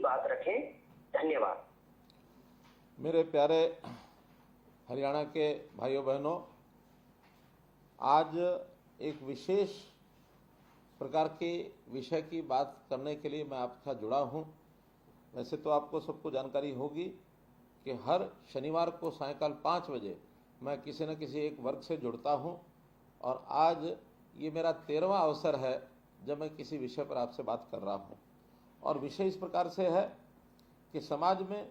बात रखें। धन्यवाद। मेरे प्यारे हरियाणा के भाइयों बहनों, आज एक विशेष प्रकार के विषय की बात करने के लिए मैं आपका जुड़ा हूं। वैसे तो आपको सबको जानकारी होगी कि हर शनिवार को सायंकाल 5 बजे मैं किसी न किसी एक वर्ग से जुड़ता हूं, और आज ये मेरा 13वां अवसर है जब मैं किसी विषय पर आपसे बात कर रहा हूं। और विषय इस प्रकार से है कि समाज में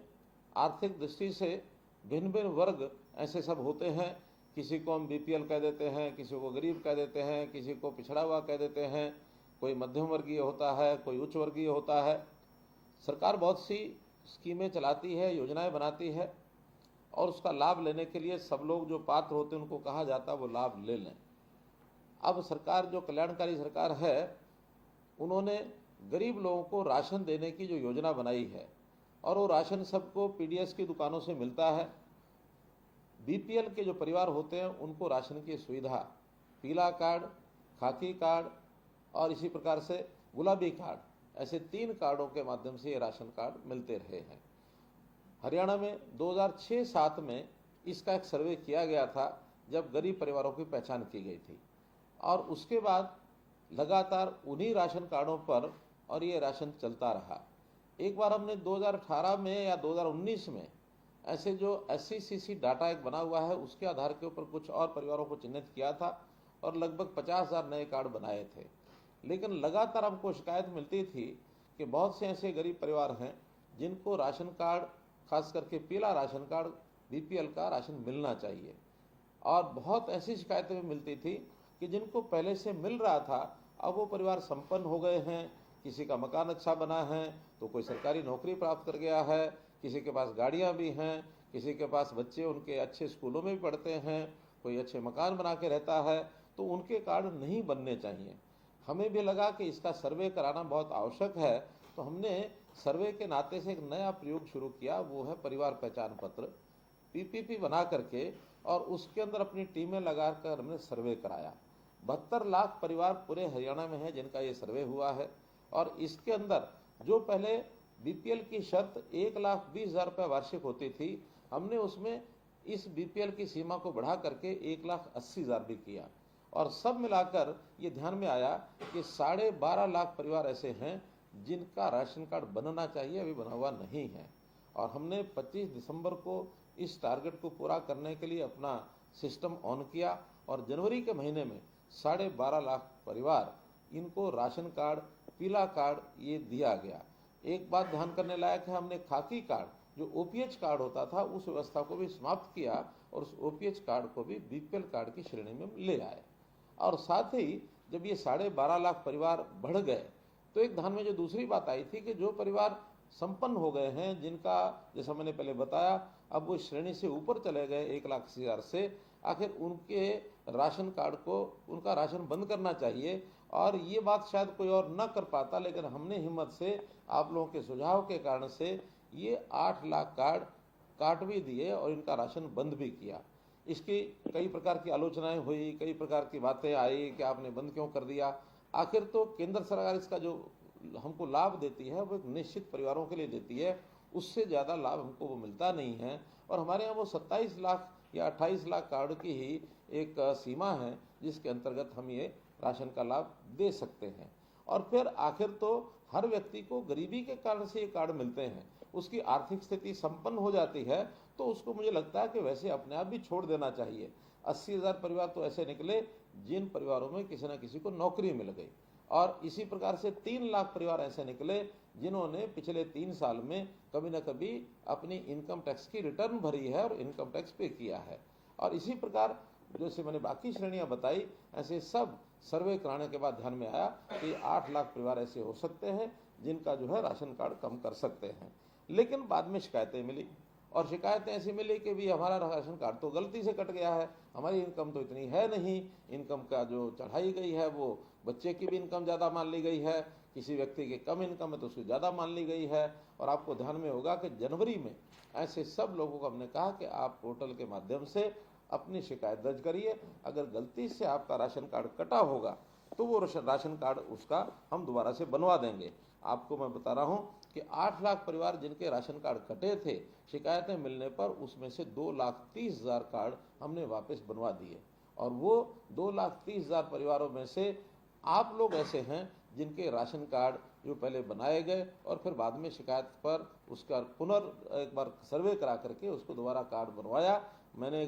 आर्थिक दृष्टि से भिन्न भिन्न वर्ग ऐसे सब होते हैं। किसी को हम बीपीएल कह देते हैं, किसी को गरीब कह देते हैं, किसी को पिछड़ा हुआ कह देते हैं, कोई मध्यम वर्गीय होता है, कोई उच्च वर्गीय होता है। सरकार बहुत सी स्कीमें चलाती है, योजनाएं बनाती है, और उसका लाभ लेने के लिए सब लोग जो पात्र होते हैं उनको कहा जाता है वो लाभ ले लें। अब सरकार जो कल्याणकारी सरकार है, उन्होंने गरीब लोगों को राशन देने की जो योजना बनाई है, और वो राशन सबको पीडीएस की दुकानों से मिलता है। बीपीएल के जो परिवार होते हैं उनको राशन की सुविधा पीला कार्ड, खाकी कार्ड और इसी प्रकार से गुलाबी कार्ड, ऐसे 3 कार्डों के माध्यम से ये राशन कार्ड मिलते रहे हैं। हरियाणा में 2006-07 में इसका एक सर्वे किया गया था, जब गरीब परिवारों की पहचान की गई थी, और उसके बाद लगातार उन्हीं राशन कार्डों पर और ये राशन चलता रहा। एक बार हमने 2018 में या 2019 में ऐसे जो SCCC डाटा एक बना हुआ है, उसके आधार के ऊपर कुछ और परिवारों को चिन्हित किया था और लगभग 50,000 नए कार्ड बनाए थे। लेकिन लगातार हमको शिकायत मिलती थी कि बहुत से ऐसे गरीब परिवार हैं जिनको राशन कार्ड, खास करके पीला राशन कार्ड, बीपीएल का राशन मिलना चाहिए, और बहुत ऐसी शिकायतें भी मिलती थी कि जिनको पहले से मिल रहा था, अब वो परिवार संपन्न हो गए हैं, किसी का मकान अच्छा बना है, तो कोई सरकारी नौकरी प्राप्त कर गया है, किसी के पास गाड़ियां भी हैं, किसी के पास बच्चे उनके अच्छे स्कूलों में भी पढ़ते हैं, कोई अच्छे मकान बना के रहता है, तो उनके कार्ड नहीं बनने चाहिए। हमें भी लगा कि इसका सर्वे कराना बहुत आवश्यक है, तो हमने सर्वे के नाते से एक नया प्रयोग शुरू किया, वो है परिवार पहचान पत्र, पीपीपी बना करके, और उसके अंदर अपनी टीमें लगाकर हमने सर्वे कराया। 72 लाख परिवार पूरे हरियाणा में है जिनका ये सर्वे हुआ है, और इसके अंदर जो पहले बीपीएल की शर्त 1,20,000 रुपये वार्षिक होती थी, हमने उसमें इस बीपीएल की सीमा को बढ़ा करके 1,80,000 भी किया, और सब मिलाकर ये ध्यान में आया कि 12.5 लाख परिवार ऐसे हैं जिनका राशन कार्ड बनना चाहिए, अभी बना हुआ नहीं है। और हमने 25 दिसंबर को इस टारगेट को पूरा करने के लिए अपना सिस्टम ऑन किया, और जनवरी के महीने में 12.5 लाख परिवार, इनको राशन कार्ड, पीला कार्ड ये दिया गया। एक बात ध्यान करने लायक है, हमने खाकी कार्ड, जो ओपीएच कार्ड होता था, उस व्यवस्था को भी समाप्त किया, और उस ओपीएच कार्ड को भी बीपीएल कार्ड की श्रेणी में ले आए। और साथ ही जब ये 12.5 लाख परिवार बढ़ गए, तो एक ध्यान में जो दूसरी बात आई थी कि जो परिवार संपन्न हो गए हैं, जिनका, जैसा मैंने पहले बताया, अब वो श्रेणी से ऊपर चले गए 1,80,000 से, आखिर उनके राशन कार्ड को, उनका राशन बंद करना चाहिए। और ये बात शायद कोई और न कर पाता, लेकिन हमने हिम्मत से, आप लोगों के सुझाव के कारण से, ये 8 लाख कार्ड काट भी दिए और इनका राशन बंद भी किया। इसकी कई प्रकार की आलोचनाएं हुई, कई प्रकार की बातें आई कि आपने बंद क्यों कर दिया। आखिर तो केंद्र सरकार इसका जो हमको लाभ देती है वो एक निश्चित परिवारों के लिए देती है, उससे ज़्यादा लाभ हमको वो मिलता नहीं है। और हमारे यहाँ वो 27 लाख या 28 लाख कार्ड की ही एक सीमा है जिसके अंतर्गत हम ये राशन का लाभ दे सकते हैं। और फिर आखिर तो हर व्यक्ति को गरीबी के कारण से ये कार्ड मिलते हैं, उसकी आर्थिक स्थिति संपन्न हो जाती है तो उसको मुझे लगता है कि वैसे अपने आप भी छोड़ देना चाहिए। 80,000 परिवार तो ऐसे निकले जिन परिवारों में किसी न किसी को नौकरी मिल गई, और इसी प्रकार से 3 लाख परिवार ऐसे निकले जिन्होंने पिछले 3 साल में कभी न कभी अपनी इनकम टैक्स की रिटर्न भरी है और इनकम टैक्स पे किया है। और इसी प्रकार जैसे मैंने बाकी श्रेणियां बताई, ऐसे सब सर्वे कराने के बाद ध्यान में आया कि 8 लाख परिवार ऐसे हो सकते हैं जिनका जो है राशन कार्ड कम कर सकते हैं। लेकिन बाद में शिकायतें मिली, और शिकायतें ऐसी मिली कि भी हमारा राशन कार्ड तो गलती से कट गया है, हमारी इनकम तो इतनी है नहीं, इनकम का जो चढ़ाई गई है वो बच्चे की भी इनकम ज़्यादा मान ली गई है, किसी व्यक्ति की कम इनकम है तो उसकी ज़्यादा मान ली गई है। और आपको ध्यान में होगा कि जनवरी में ऐसे सब लोगों को हमने कहा कि आप पोर्टल के माध्यम से अपनी शिकायत दर्ज करिए, अगर गलती से आपका राशन कार्ड कटा होगा तो वो राशन कार्ड उसका हम दोबारा से बनवा देंगे। आपको मैं बता रहा हूं कि 8 लाख परिवार जिनके राशन कार्ड कटे थे, शिकायतें मिलने पर उसमें से 2,30,000 कार्ड हमने वापस बनवा दिए। और वो 2,30,000 परिवारों में से आप लोग ऐसे हैं जिनके राशन कार्ड जो पहले बनाए गए और फिर बाद में शिकायत पर उसका एक बार सर्वे करा करके उसको दोबारा कार्ड बनवाया। मैंने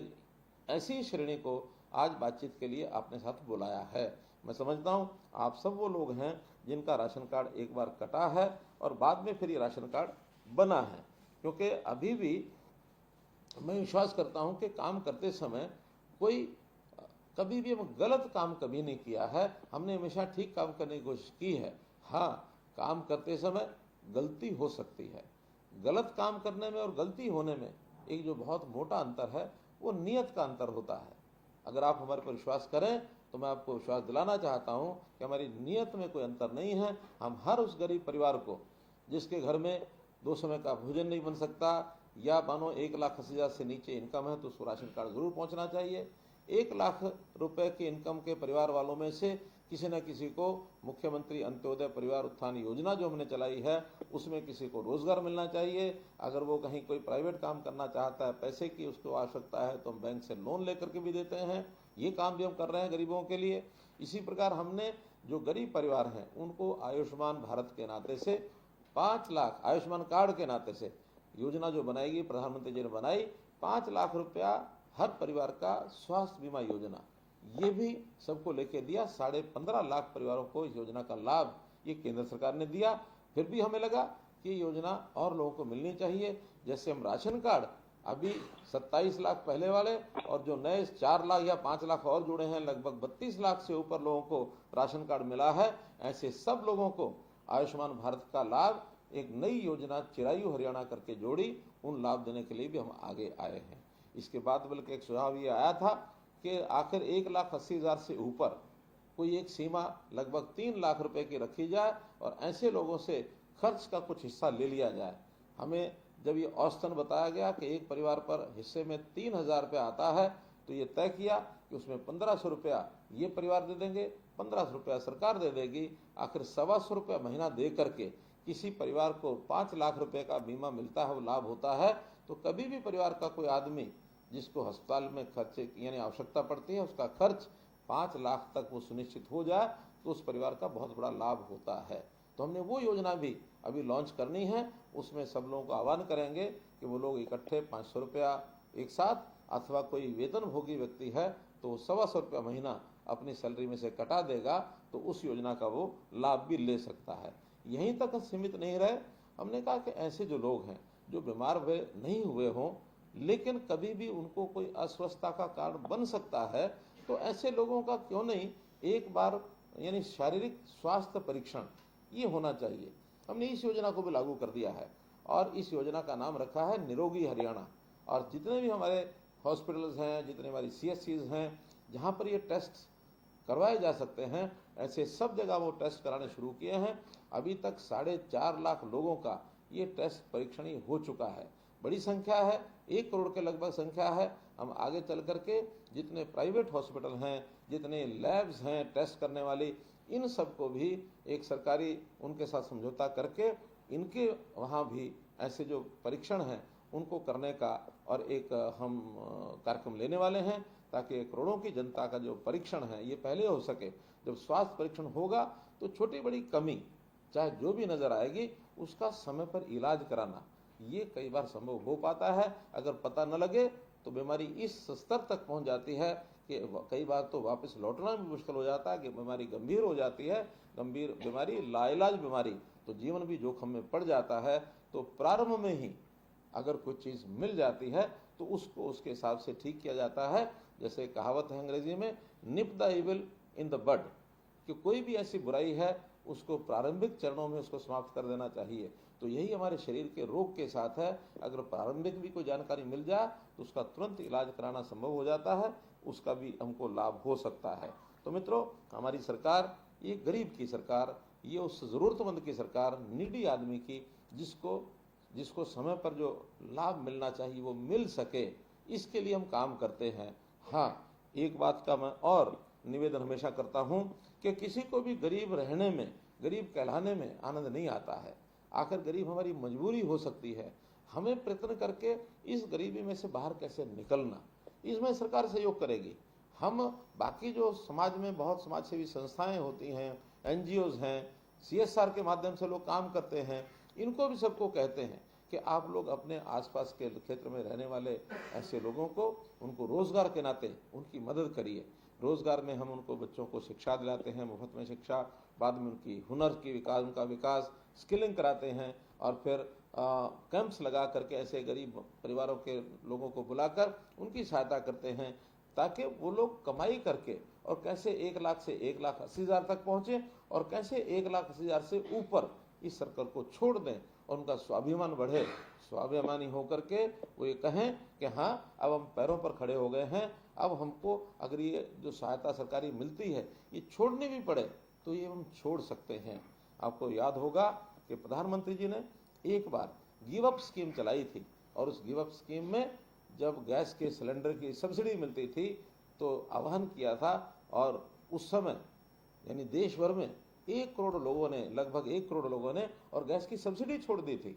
ऐसी श्रेणी को आज बातचीत के लिए अपने साथ बुलाया है। मैं समझता हूं आप सब वो लोग हैं जिनका राशन कार्ड एक बार कटा है और बाद में फिर ये राशन कार्ड बना है, क्योंकि अभी भी मैं विश्वास करता हूं कि काम करते समय कोई कभी भी हम गलत काम कभी नहीं किया है, हमने हमेशा ठीक काम करने की कोशिश की है। हाँ, काम करते समय गलती हो सकती है। गलत काम करने में और गलती होने में एक जो बहुत मोटा अंतर है वो नियत का अंतर होता है। अगर आप हमारे पर विश्वास करें तो मैं आपको विश्वास दिलाना चाहता हूं कि हमारी नियत में कोई अंतर नहीं है। हम हर उस गरीब परिवार को जिसके घर में 2 समय का भोजन नहीं बन सकता या मानो 1,80,000 से नीचे इनकम है तो उसको राशन कार्ड जरूर पहुंचना चाहिए। 1 लाख रुपए की इनकम के परिवार वालों में से किसी न किसी को मुख्यमंत्री अंत्योदय परिवार उत्थान योजना जो हमने चलाई है उसमें किसी को रोजगार मिलना चाहिए। अगर वो कहीं कोई प्राइवेट काम करना चाहता है, पैसे की उसको आवश्यकता है, तो हम बैंक से लोन लेकर के भी देते हैं। ये काम भी हम कर रहे हैं गरीबों के लिए। इसी प्रकार हमने जो गरीब परिवार हैं उनको आयुष्मान भारत के नाते से 5 लाख, आयुष्मान कार्ड के नाते से योजना जो बनाएगी प्रधानमंत्री जी ने बनाई, 5 लाख रुपया हर परिवार का स्वास्थ्य बीमा योजना, ये भी सबको लेके दिया। 15.5 लाख परिवारों को इस योजना का लाभ ये केंद्र सरकार ने दिया। फिर भी हमें लगा कि ये योजना और लोगों को मिलनी चाहिए। जैसे हम राशन कार्ड अभी 27 लाख पहले वाले और जो नए 4 लाख या 5 लाख और जुड़े हैं, लगभग 32 लाख से ऊपर लोगों को राशन कार्ड मिला है। ऐसे सब लोगों को आयुष्मान भारत का लाभ एक नई योजना चिरायु हरियाणा करके जोड़ी, उन लाभ देने के लिए भी हम आगे आए हैं। इसके बाद बल्कि एक सुझाव ये आया था कि आखिर 1,80,000 से ऊपर कोई एक सीमा लगभग 3 लाख रुपए की रखी जाए और ऐसे लोगों से खर्च का कुछ हिस्सा ले लिया जाए। हमें जब ये औसतन बताया गया कि एक परिवार पर हिस्से में 3,000 रुपया आता है तो ये तय किया कि उसमें 1,500 रुपया ये परिवार दे देंगे, 1,500 रुपया सरकार दे देगी। आखिर 125 रुपया महीना दे करके किसी परिवार को 5 लाख रुपए का बीमा मिलता है, वो लाभ होता है। तो कभी भी परिवार का कोई आदमी जिसको अस्पताल में खर्चे यानी आवश्यकता पड़ती है उसका खर्च 5 लाख तक वो सुनिश्चित हो जाए तो उस परिवार का बहुत बड़ा लाभ होता है। तो हमने वो योजना भी अभी लॉन्च करनी है। उसमें सब लोगों को आह्वान करेंगे कि वो लोग इकट्ठे 500 रुपया एक साथ, अथवा कोई वेतन भोगी व्यक्ति है तो 125 रुपया महीना अपनी सैलरी में से कटा देगा तो उस योजना का वो लाभ भी ले सकता है। यहीं तक सीमित नहीं रहे, हमने कहा कि ऐसे जो लोग हैं जो बीमार हुए नहीं हुए हों लेकिन कभी भी उनको कोई अस्वस्थता का कारण बन सकता है, तो ऐसे लोगों का क्यों नहीं एक बार यानी शारीरिक स्वास्थ्य परीक्षण ये होना चाहिए। हमने इस योजना को भी लागू कर दिया है और इस योजना का नाम रखा है निरोगी हरियाणा। और जितने भी हमारे हॉस्पिटल्स हैं, जितने हमारी CSCs हैं जहाँ पर ये टेस्ट करवाए जा सकते हैं, ऐसे सब जगह वो टेस्ट कराने शुरू किए हैं। अभी तक 4.5 लाख लोगों का ये टेस्ट परीक्षण ही हो चुका है। बड़ी संख्या है, 1 करोड़ के लगभग संख्या है। हम आगे चल करके जितने प्राइवेट हॉस्पिटल हैं, जितने लैब्स हैं टेस्ट करने वाली, इन सबको भी एक सरकारी उनके साथ समझौता करके इनके वहाँ भी ऐसे जो परीक्षण हैं उनको करने का और एक हम कार्यक्रम लेने वाले हैं ताकि करोड़ों की जनता का जो परीक्षण है ये पहले हो सके। जब स्वास्थ्य परीक्षण होगा तो छोटी बड़ी कमी चाहे जो भी नजर आएगी उसका समय पर इलाज कराना ये कई बार संभव हो पाता है। अगर पता न लगे तो बीमारी इस स्तर तक पहुंच जाती है कि कई बार तो वापस लौटना भी मुश्किल हो जाता है कि बीमारी गंभीर हो जाती है। गंभीर बीमारी, लाइलाज बीमारी, तो जीवन भी जोखिम में पड़ जाता है। तो प्रारंभ में ही अगर कोई चीज़ मिल जाती है तो उसको उसके हिसाब से ठीक किया जाता है। जैसे कहावत है अंग्रेजी में, nip the evil in the bud, कि कोई भी ऐसी बुराई है उसको प्रारंभिक चरणों में उसको समाप्त कर देना चाहिए। तो यही हमारे शरीर के रोग के साथ है। अगर प्रारंभिक भी कोई जानकारी मिल जाए तो उसका तुरंत इलाज कराना संभव हो जाता है, उसका भी हमको लाभ हो सकता है। तो मित्रों, हमारी सरकार ये गरीब की सरकार, ये उस ज़रूरतमंद की सरकार, नीडी आदमी की, जिसको समय पर जो लाभ मिलना चाहिए वो मिल सके, इसके लिए हम काम करते हैं। हाँ, एक बात का मैं और निवेदन हमेशा करता हूँ कि किसी को भी गरीब रहने में गरीब कहलाने में आनंद नहीं आता है। आखिर गरीब हमारी मजबूरी हो सकती है। हमें प्रयत्न करके इस गरीबी में से बाहर कैसे निकलना, इसमें सरकार सहयोग करेगी। हम बाकी जो समाज में बहुत समाजसेवी संस्थाएं होती हैं, NGOs हैं, CSR के माध्यम से लोग काम करते हैं, इनको भी सबको कहते हैं कि आप लोग अपने आसपास के क्षेत्र में रहने वाले ऐसे लोगों को उनको रोजगार के नाते उनकी मदद करिए। रोजगार में हम उनको बच्चों को शिक्षा दिलाते हैं, मुफ्त में शिक्षा, बाद में उनकी हुनर की विकास, उनका विकास, स्किलिंग कराते हैं और फिर कैंप्स लगा करके ऐसे गरीब परिवारों के लोगों को बुलाकर उनकी सहायता करते हैं, ताकि वो लोग कमाई करके और कैसे 1 लाख से 1,80,000 तक पहुंचे और कैसे 1,80,000 से ऊपर इस सर्कल को छोड़ दें और उनका स्वाभिमान बढ़े। स्वाभिमानी होकर के वो ये कहें कि हाँ, अब हम पैरों पर खड़े हो गए हैं, अब हमको अगर ये जो सहायता सरकारी मिलती है ये छोड़नी भी पड़े तो ये हम छोड़ सकते हैं। आपको याद होगा कि प्रधानमंत्री जी ने एक बार गिव अप स्कीम चलाई थी और उस गिव अप स्कीम में जब गैस के सिलेंडर की सब्सिडी मिलती थी तो आह्वान किया था और उस समय यानी देश भर में 1 करोड़ लोगों ने, लगभग 1 करोड़ लोगों ने और गैस की सब्सिडी छोड़ दी थी।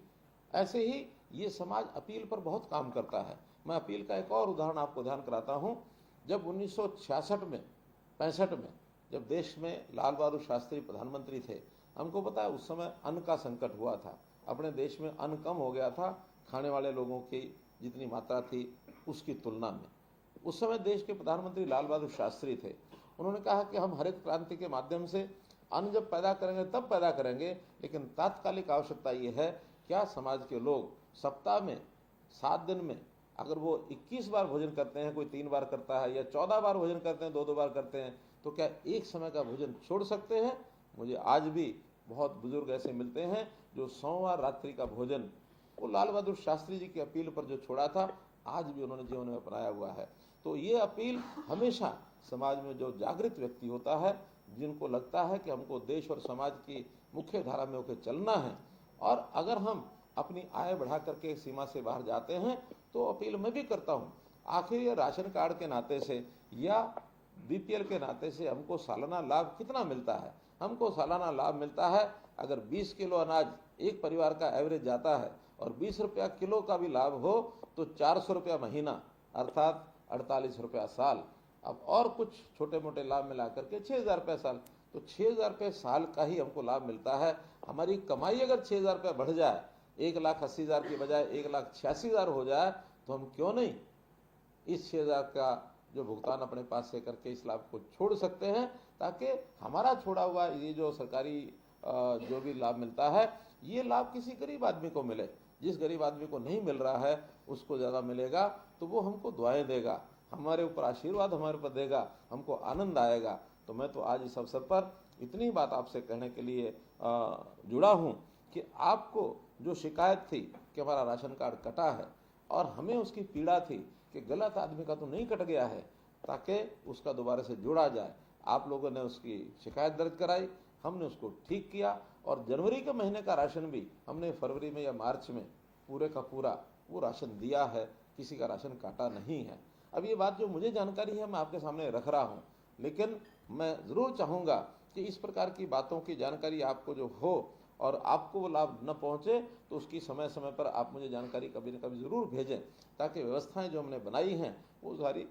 ऐसे ही ये समाज अपील पर बहुत काम करता है। मैं अपील का एक और उदाहरण आपको ध्यान कराता हूँ। जब 1966 में 65 में जब देश में लाल बहादुर शास्त्री प्रधानमंत्री थे, हमको पता है उस समय अन्न का संकट हुआ था। अपने देश में अन्न कम हो गया था, खाने वाले लोगों की जितनी मात्रा थी उसकी तुलना में। उस समय देश के प्रधानमंत्री लाल बहादुर शास्त्री थे। उन्होंने कहा कि हम हरित क्रांति के माध्यम से अन्न जब पैदा करेंगे तब पैदा करेंगे, लेकिन तात्कालिक आवश्यकता ये है क्या समाज के लोग सप्ताह में 7 दिन में अगर वो 21 बार भोजन करते हैं, कोई 3 बार करता है या 14 बार भोजन करते हैं, 2-2 बार करते हैं, तो क्या एक समय का भोजन छोड़ सकते हैं? मुझे आज भी बहुत बुजुर्ग ऐसे मिलते हैं जो सोमवार रात्रि का भोजन वो लाल बहादुर शास्त्री जी की अपील पर जो छोड़ा था, आज भी उन्होंने जीवन में अपनाया हुआ है। तो ये अपील हमेशा समाज में जो जागृत व्यक्ति होता है, जिनको लगता है कि हमको देश और समाज की मुख्य धारा में होकर चलना है और अगर हम अपनी आय बढ़ा करके सीमा से बाहर जाते हैं तो अपील मैं भी करता हूँ। आखिर ये राशन कार्ड के नाते से या BPL के नाते से हमको सालाना लाभ कितना मिलता है? हमको सालाना लाभ मिलता है, अगर 20 किलो अनाज एक परिवार का एवरेज जाता है और 20 रुपया किलो का भी लाभ हो तो 400 रुपया महीना अर्थात 48 रुपया साल। अब और कुछ छोटे मोटे लाभ मिला करके 6,000 रुपये साल, तो 6,000 रुपये साल का ही हमको लाभ मिलता है। हमारी कमाई अगर 6,000 रुपये बढ़ जाए, 1,80,000 की बजाय 1,86,000 हो जाए, तो हम क्यों नहीं इस 6,000 का जो भुगतान अपने पास से करके इस लाभ को छोड़ सकते हैं, ताकि हमारा छोड़ा हुआ ये जो सरकारी जो भी लाभ मिलता है ये लाभ किसी गरीब आदमी को मिले। जिस गरीब आदमी को नहीं मिल रहा है उसको ज़्यादा मिलेगा तो वो हमको दुआएं देगा, हमारे ऊपर आशीर्वाद हमारे ऊपर देगा, हमको आनंद आएगा। तो मैं तो आज इस अवसर पर इतनी बात आपसे कहने के लिए जुड़ा हूँ कि आपको जो शिकायत थी कि हमारा राशन कार्ड कटा है और हमें उसकी पीड़ा थी कि गलत आदमी का तो नहीं कट गया है, ताकि उसका दोबारा से जोड़ा जाए। आप लोगों ने उसकी शिकायत दर्ज कराई, हमने उसको ठीक किया और जनवरी के महीने का राशन भी हमने फरवरी में या मार्च में पूरे का पूरा वो राशन दिया है, किसी का राशन काटा नहीं है। अब ये बात जो मुझे जानकारी है मैं आपके सामने रख रहा हूँ, लेकिन मैं ज़रूर चाहूँगा कि इस प्रकार की बातों की जानकारी आपको जो हो और आपको वो लाभ न पहुँचे तो उसकी समय समय पर आप मुझे जानकारी कभी न कभी ज़रूर भेजें, ताकि व्यवस्थाएं जो हमने बनाई हैं वो सारी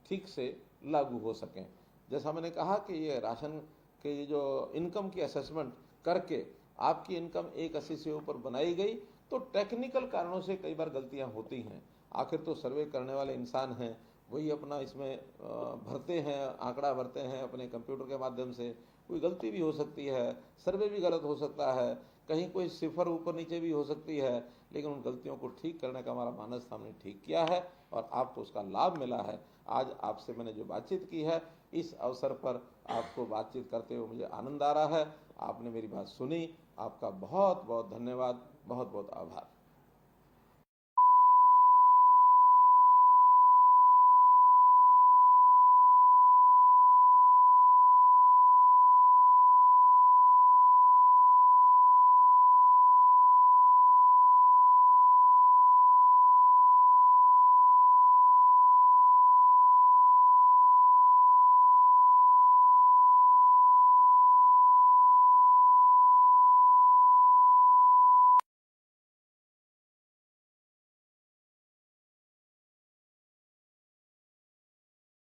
ठीक से लागू हो सकें। जैसा मैंने कहा कि ये राशन के ये जो इनकम की असेसमेंट करके आपकी इनकम 1,80 से ऊपर बनाई गई, तो टेक्निकल कारणों से कई बार गलतियां होती हैं। आखिर तो सर्वे करने वाले इंसान हैं, वही अपना इसमें भरते हैं, आंकड़ा भरते हैं अपने कंप्यूटर के माध्यम से। कोई गलती भी हो सकती है, सर्वे भी गलत हो सकता है, कहीं कोई सिफर ऊपर नीचे भी हो सकती है, लेकिन उन गलतियों को ठीक करने का हमारा मानस हमने ठीक किया है और आपको उसका लाभ मिला है। आज आपसे मैंने जो बातचीत की है, इस अवसर पर आपको बातचीत करते हुए मुझे आनंद आ रहा है। आपने मेरी बात सुनी, आपका बहुत बहुत धन्यवाद, बहुत बहुत आभार।